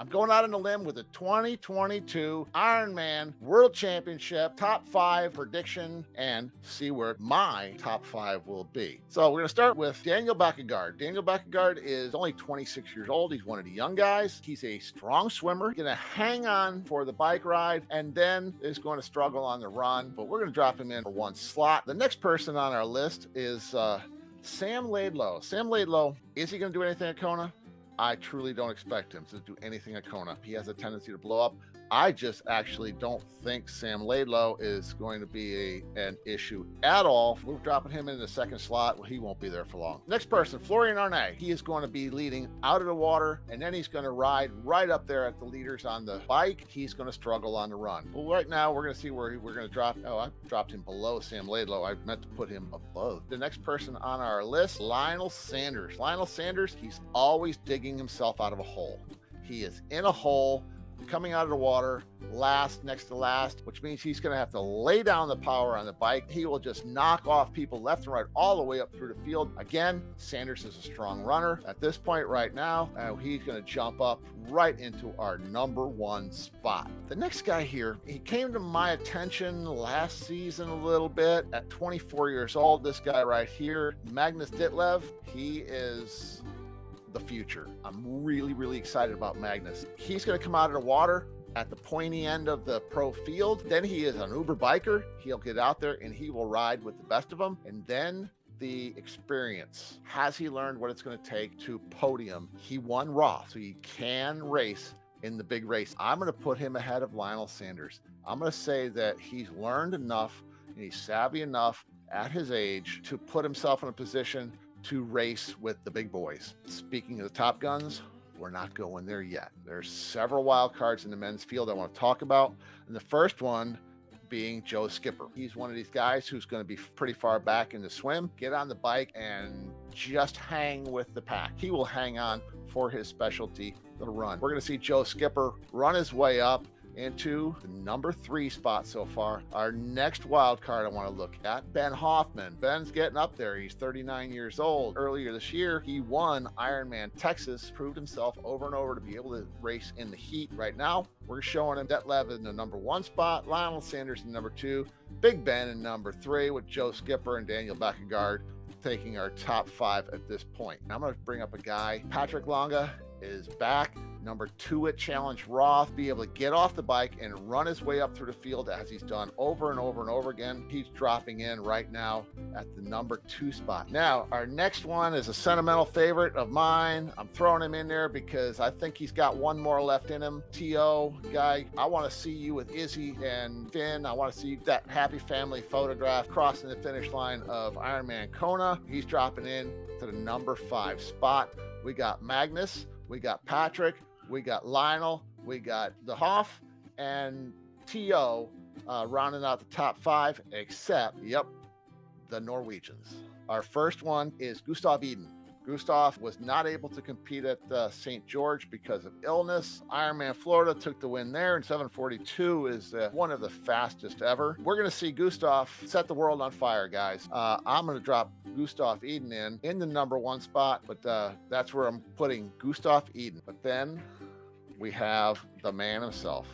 I'm going out on a limb with the 2022 Ironman World Championship top 5 prediction and see where my top 5 will be. So we're going to start with Daniel Baekkegard. Daniel Baekkegard is only 26 years old. He's one of the young guys. He's a strong swimmer, going to hang on for the bike ride, and then is going to struggle on the run, but we're going to drop him in for one slot. The next person on our list is Sam Laidlow. Sam Laidlow, is he going to do anything at Kona? I truly don't expect him to do anything at Kona. He has a tendency to blow up. I just actually don't think Sam Laidlow is going to be an issue at all. We're dropping him in the second slot. Well, he won't be there for long. Next person, Florian Arnay. He is going to be leading out of the water, and then he's going to ride right up there at the leaders on the bike. He's going to struggle on the run. Well, right now, we're going to see where we're going to drop. Oh, I dropped him below Sam Laidlow. I meant to put him above. The next person on our list, Lionel Sanders. Lionel Sanders, he's always digging himself out of a hole. He is in a hole, coming out of the water next to last, which means he's going to have to lay down the power on the bike. He will just knock off people left and right all the way up through the field. Again, Sanders is a strong runner at this point right now, and he's going to jump up right into our number 1 spot. The next guy here, he came to my attention last season a little bit at 24 years old. This guy right here, Magnus Ditlev, he is the future. I'm really excited about Magnus. He's going to come out of the water at the pointy end of the pro field. Then he is an Uber biker. He'll get out there and he will ride with the best of them. And then the experience. Has he learned what it's going to take to podium? He won Raw, so he can race in the big race. I'm going to put him ahead of Lionel Sanders. I'm going to say that he's learned enough and he's savvy enough at his age to put himself in a position to race with the big boys. Speaking of the top guns, we're not going there yet. There's several wild cards in the men's field I want to talk about. And the first one being Joe Skipper. He's one of these guys who's going to be pretty far back in the swim, get on the bike and just hang with the pack. He will hang on for his specialty, the run. We're going to see Joe Skipper run his way up into the number 3 spot so far. Our next wild card I want to look at, Ben Hoffman. Ben's getting up there. He's 39 years old. Earlier this year, he won Ironman Texas, proved himself over and over to be able to race in the heat. Right now, we're showing him Ditlev in the number 1 spot, Lionel Sanders in number 2, Big Ben in number 3, with Joe Skipper and Daniel Baekkegard taking our top 5 at this point. Now I'm going to bring up a guy. Patrick Longa is back, number 2 at Challenge Roth, be able to get off the bike and run his way up through the field as he's done over and over and over again. He's dropping in right now at the number 2 spot. Now, our next one is a sentimental favorite of mine. I'm throwing him in there because I think he's got one more left in him. T.O. guy, I want to see you with Izzy and Finn. I want to see that happy family photograph crossing the finish line of Ironman Kona. He's dropping in to the number 5 spot. We got Magnus, we got Patrick, we got Lionel, we got the Hoff, and T.O. Rounding out the top 5, except, the Norwegians. Our first one is Gustav Iden. Gustav was not able to compete at St. George because of illness. Ironman Florida took the win there, and 742 is one of the fastest ever. We're going to see Gustav set the world on fire, guys. I'm going to drop Gustav Iden in the number 1 spot, but that's where I'm putting Gustav Iden. But then we have the man himself.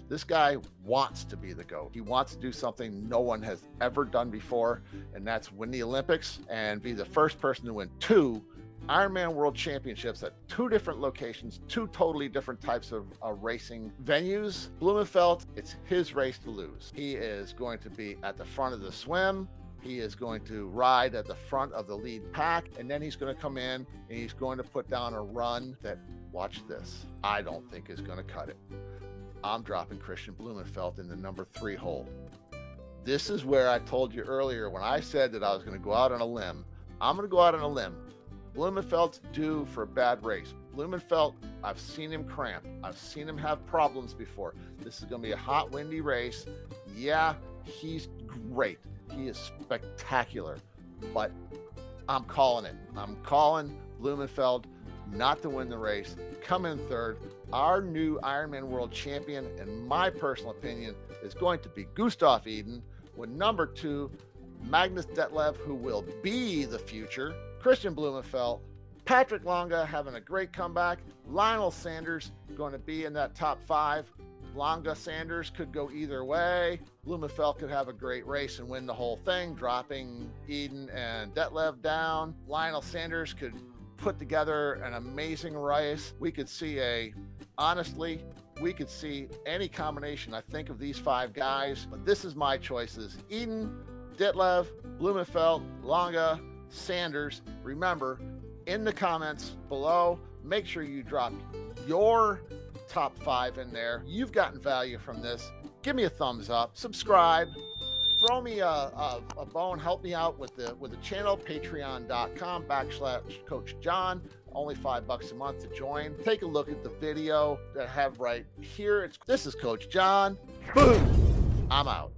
This guy wants to be the GOAT. He wants to do something no one has ever done before, and that's win the Olympics and be the first person to win 2 Ironman World Championships at 2 different locations, 2 totally different types of racing venues. Blummenfelt, it's his race to lose. He is going to be at the front of the swim. He is going to ride at the front of the lead pack, and then he's going to come in and he's going to put down a run that, watch this, I don't think is going to cut it. I'm dropping Kristian Blummenfelt in the number 3 hole. This is where I told you earlier when I said that I was going to go out on a limb. I'm going to go out on a limb. Blummenfelt's due for a bad race. Blummenfelt, I've seen him cramp. I've seen him have problems before. This is going to be a hot, windy race. Yeah, he's great. He is spectacular. But I'm calling it. I'm calling Blummenfelt not to win the race, come in 3rd. Our new Ironman World Champion, in my personal opinion, is going to be Gustav Iden, with number 2, Magnus Ditlev, who will be the future, Kristian Blummenfelt, Patrick Longa having a great comeback. Lionel Sanders going to be in that top 5. Longa Sanders could go either way. Blummenfelt could have a great race and win the whole thing, dropping Iden and Ditlev down. Lionel Sanders could put together an amazing race. We could see honestly, we could see any combination, I think, of these 5 guys, but this is my choices. Iden, Ditlev, Blummenfelt, Longa, Sanders. Remember, in the comments below, make sure you drop your top 5 in there. You've gotten value from this. Give me a thumbs up, subscribe, throw me a bone, help me out with the channel, patreon.com/Coach John. Only $5 a month to join. Take a look at the video that I have right here. This is Coach John. Boom. I'm out.